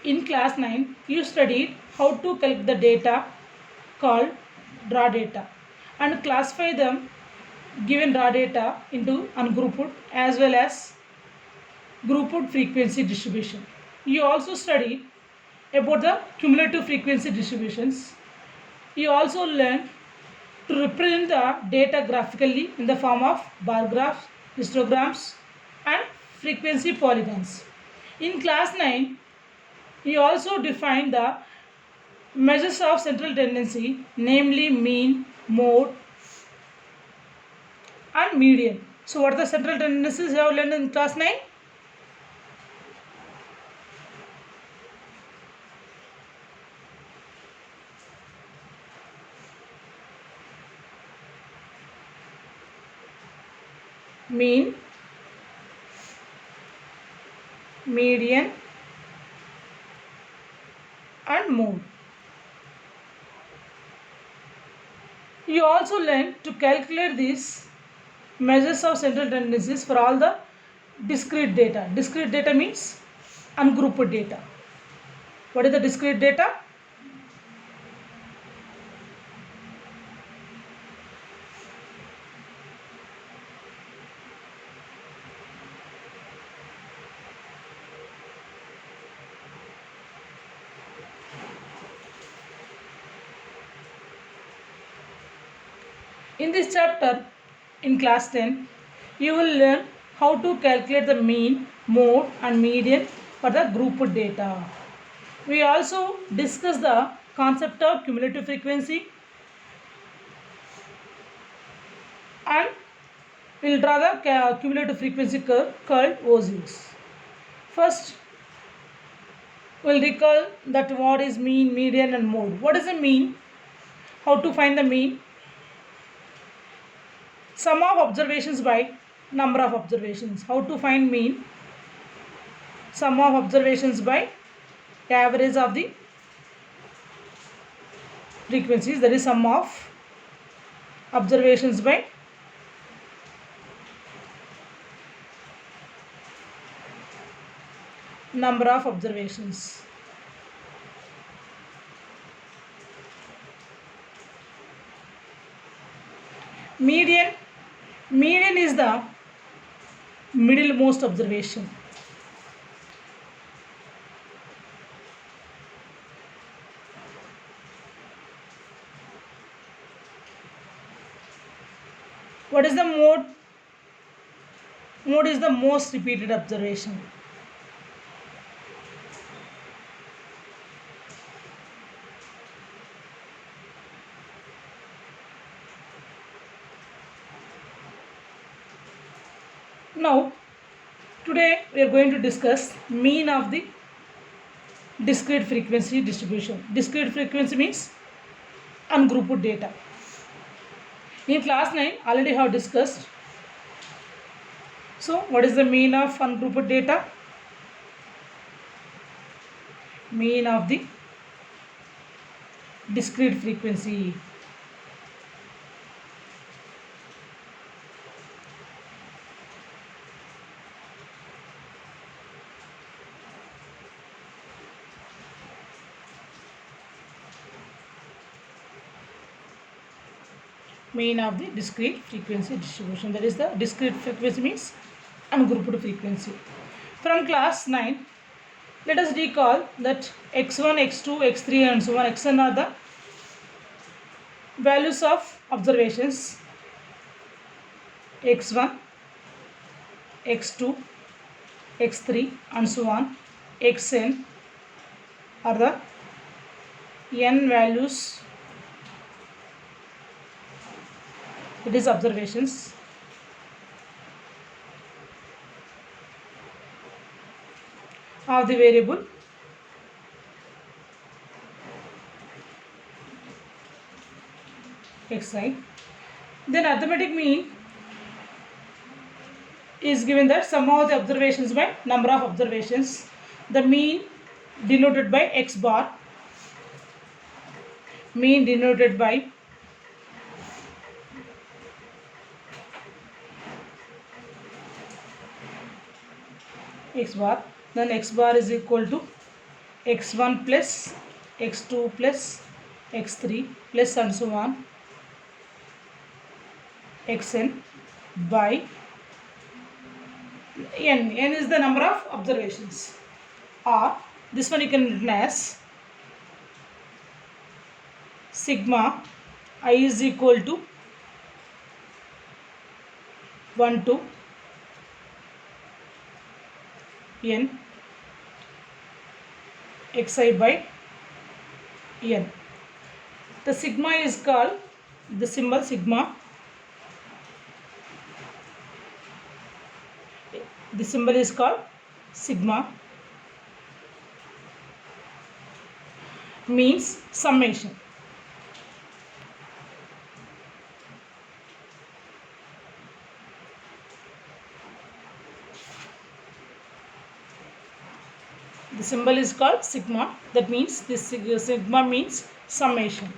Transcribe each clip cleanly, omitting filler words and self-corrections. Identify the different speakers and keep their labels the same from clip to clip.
Speaker 1: In class 9, you studied how to collect the data called raw data and classify them given raw data into ungrouped as well as grouped frequency distribution. You also studied about the cumulative frequency distributions. You also learned to represent the data graphically in the form of bar graphs, histograms, and frequency polygons. In class 9, we also defined the measures of central tendency, namely mean, mode, and median. So, what are the central tendencies you have learned in class 9? Mean, median, and mode. You also learn to calculate these measures of central tendencies for all the discrete data. Discrete data means ungrouped data. What is the discrete data? In this chapter, in class 10, you will learn how to calculate the mean, mode, and median for the grouped data. We also discuss the concept of cumulative frequency and we will draw the cumulative frequency curve called OZs. First, we will recall that what is mean, median, and mode. What is the mean? How to find the mean? Sum of observations by number of observations. How to find mean? Sum of observations by average of the frequencies, that is sum of observations by number of observations. Median is the middlemost observation. What is the mode? Mode is the most repeated observation. Now, today we are going to discuss mean of the discrete frequency distribution. Discrete frequency means ungrouped data. In class 9, already have discussed. So, what is the mean of ungrouped data? Mean of the discrete frequency. Mean of the discrete frequency distribution. That is the discrete frequency means ungrouped frequency. From class 9, let us recall that x1, x2, x3 and so on, xn are the values of observations. x1, x2, x3 and so on, xn are the n values, it is observations. Of the variable xi. Then arithmetic mean is given that sum of the observations by number of observations. The mean denoted by x bar, mean denoted by x bar, then x bar is equal to x1 plus x2 plus x3 plus and so on xn by n. N is the number of observations, or this one you can written as sigma I is equal to 1 to n xi by n. The sigma is called, the symbol sigma, the symbol is called sigma, means summation. The symbol is called sigma, that means this sigma means summation.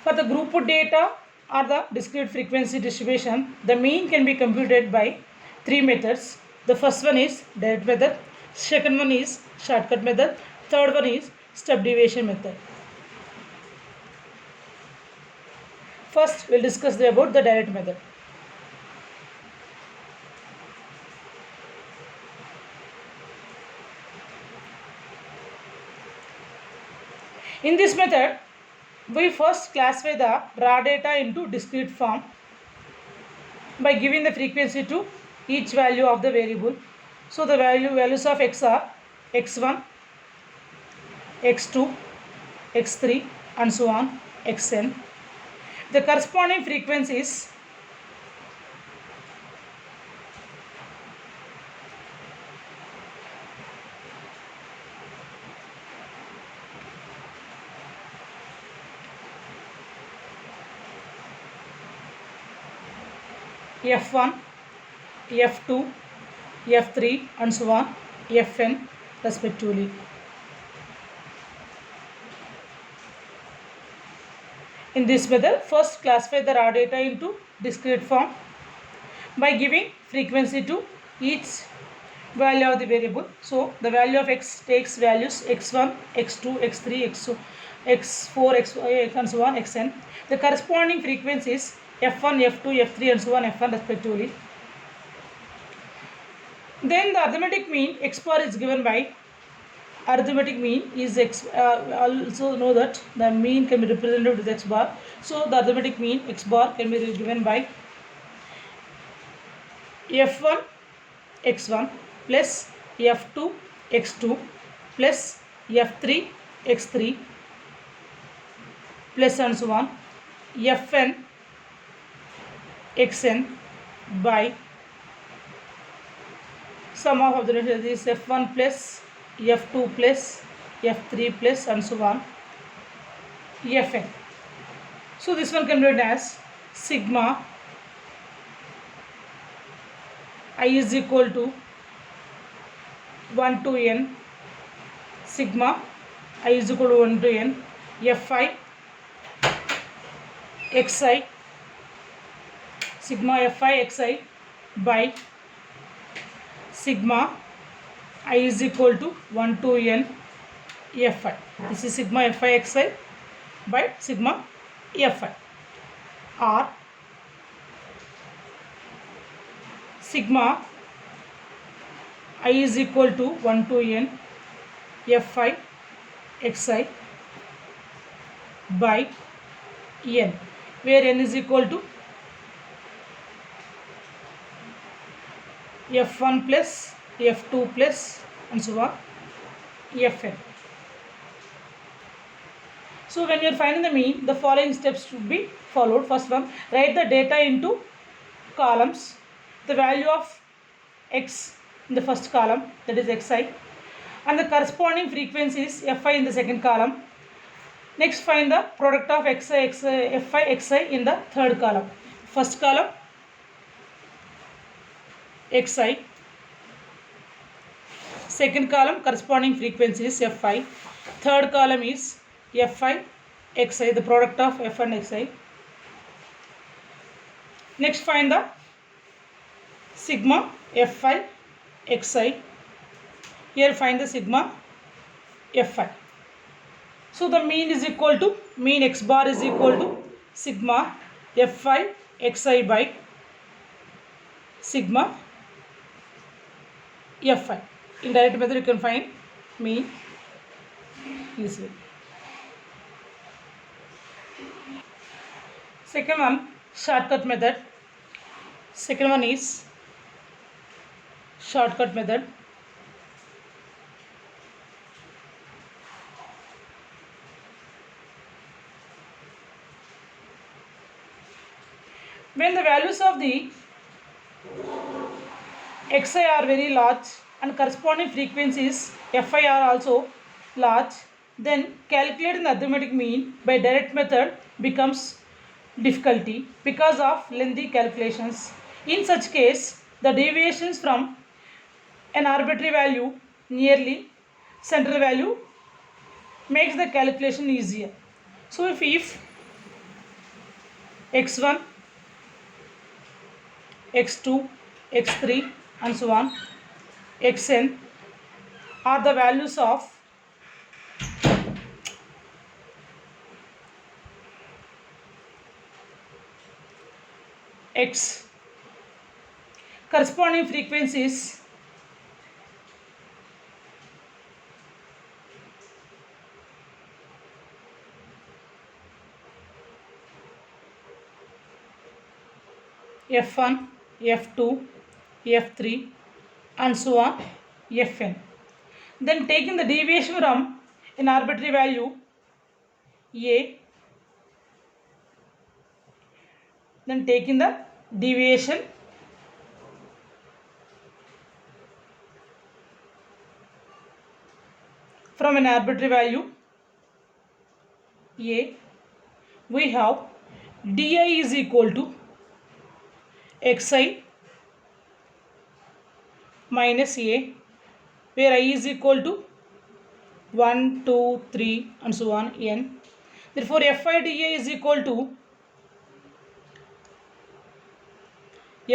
Speaker 1: For the group data or the discrete frequency distribution, the mean can be computed by three methods. The first one is direct method, second one is shortcut method, third one is step deviation method. First, we'll discuss about the direct method. In this method, we first classify the raw data into discrete form by giving the frequency to each value of the variable. So the values of x are x1, x2, x3 and so on xn. The corresponding frequencies f1, f2, f3 and so on fn respectively. In this method, first classify the raw data into discrete form by giving frequency to each value of the variable. So the value of x takes values x1, x2, x3, x4, x5 and so on xn. The corresponding frequencies f1, f2, f3 and so on fn respectively. Then the arithmetic mean x bar is given by, arithmetic mean is x, also know that the mean can be represented with x bar. So the arithmetic mean x bar can be given by f1 x1 plus f2 x2 plus f3 x3 plus and so on fn xn by sum of observations is f1 plus f2 plus f3 plus and so on fn. So this one can be written as sigma I is equal to 1 to n, sigma I is equal to 1 to n fi xi, sigma fi xi by sigma I is equal to 1 to n fi. This is sigma fi xi by sigma fi, or sigma I is equal to 1 to n fi xi by n, where n is equal to f1 plus f2 plus and so on fn. So when you are finding the mean, the following steps should be followed. First one, write the data into columns. The value of x in the first column, that is xi, and the corresponding frequencies fi in the second column. Next, find the product of fi xi in the third column. First column xi, second column corresponding frequencies fi, third column is fi xi, the product of f and xi. Next find the sigma fi xi. Here find the sigma fi. So the mean is equal to, mean x bar is equal to sigma fi xi by sigma fi. In direct method you can find mean easily. Second one, shortcut method. Second one is shortcut method. When the values of the xi are very large and corresponding frequencies fi are also large, then calculating the arithmetic mean by direct method becomes difficulty because of lengthy calculations. In such case, the deviations from an arbitrary value nearly central value makes the calculation easier. So if x1, x2, x3 and so on, xn are the values of x, corresponding frequencies f1, f2, f3 and so on, fn. Then taking the deviation from an arbitrary value a, then taking the deviation from an arbitrary value a, we have di is equal to xi minus a, where I is equal to 1, 2, 3 and so on n. Therefore fi di is equal to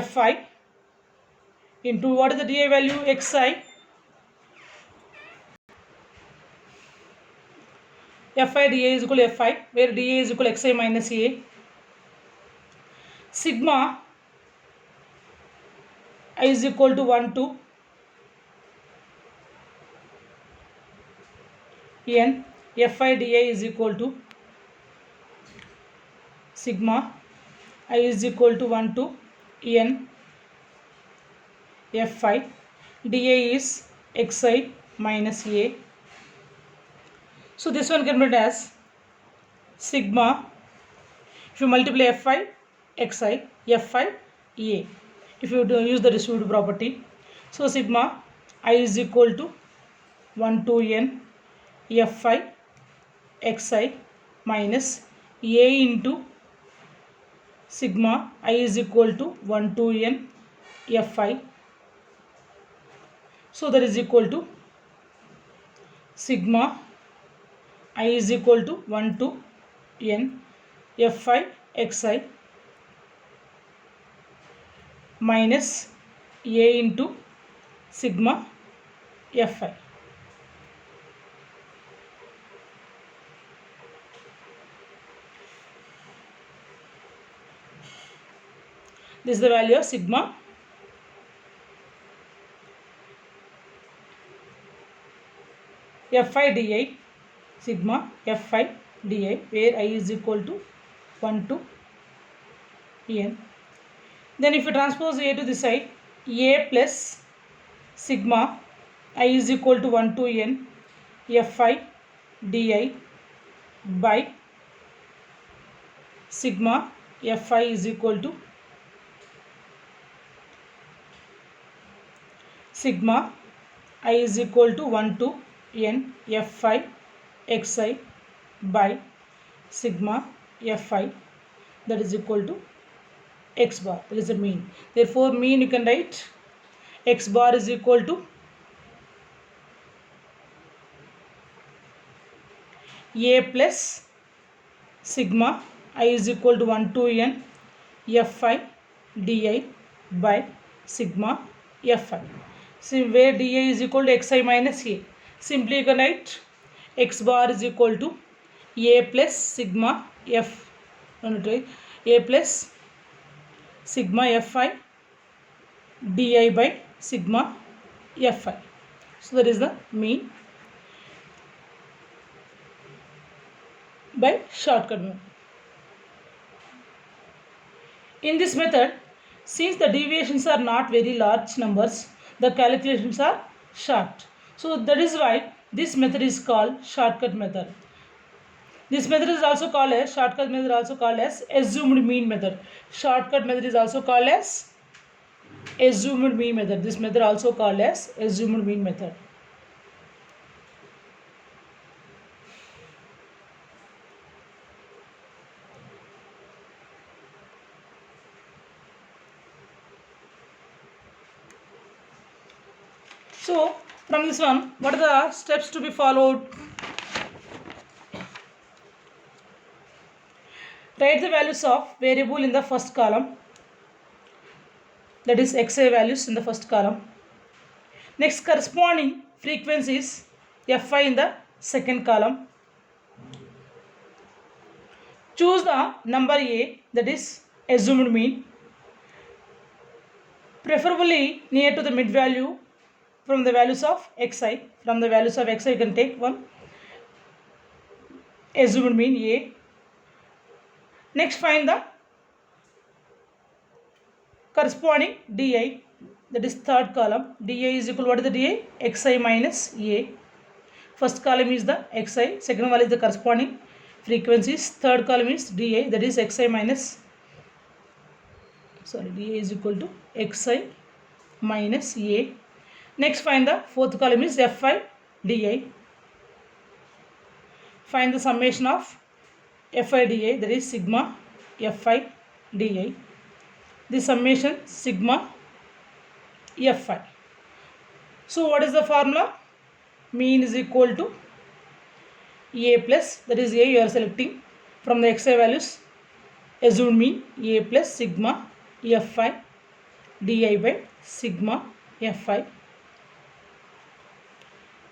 Speaker 1: fi into what is the di value xi, fi di is equal to fi, where di is equal to xi minus a, sigma I is equal to 1 to n, fi di is equal to sigma I is equal to 1 to n fi di is xi minus a. So this one can be written as sigma, if you multiply fi xi, fi a, if you use the distributive property. So sigma I is equal to 1 to n fi xi minus a into sigma I is equal to 1 to n fi. So that is equal to sigma I is equal to 1 to n fi xi minus a into sigma fi. This is the value of sigma fi di, sigma fi di, where I is equal to 1 to n. Then if you transpose a to this side, a plus sigma I is equal to 1 to n fi di by sigma fi is equal to sigma I is equal to 1 to n fi xi by sigma fi, that is equal to x bar, that is the mean. Therefore mean you can write x bar is equal to a plus sigma I is equal to 1 to n fi di by sigma fi. So where di is equal to xi minus a. Simply you can write x bar is equal to a plus sigma f. A plus sigma fi di by sigma fi. So that is the mean by shortcut method. In this method, since the deviations are not very large numbers, the calculations are short. So that is why this method is called shortcut method. This method is also called as shortcut method, also called as assumed mean method. Shortcut method is also called as assumed mean method. This method also called as assumed mean method. So from this one, what are the steps to be followed? Write the values of variable in the first column, that is xi values in the first column. Next, corresponding frequencies fi in the second column. Choose the number a, that is assumed mean, preferably near to the mid value from the values of xi. From the values of xi you can take one assumed mean a. Next, find the corresponding di, that is third column. Di is equal to, what is the di? Xi minus a. First column is the xi, second one is the corresponding frequencies, third column is di, that is xi minus, di is equal to xi minus a. Next, find the fourth column is fi di. Find the summation of fi di, that is sigma fi di. The summation sigma fi. So what is the formula? Mean is equal to a plus, that is a you are selecting from the xi values, assumed mean a plus sigma fi di by sigma fi.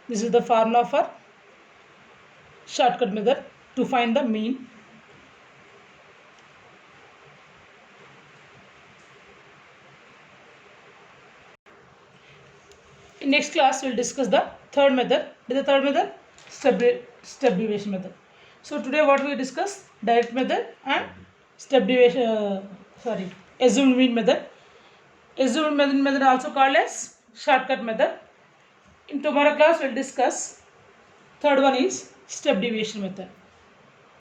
Speaker 1: This is the formula for shortcut method to find the mean. In next class, we will discuss the third method. The third method, step deviation method. So today what we discuss, direct method and step deviation, assumed mean method. Assumed mean method also called as shortcut method. In tomorrow class, we will discuss third one is step deviation method.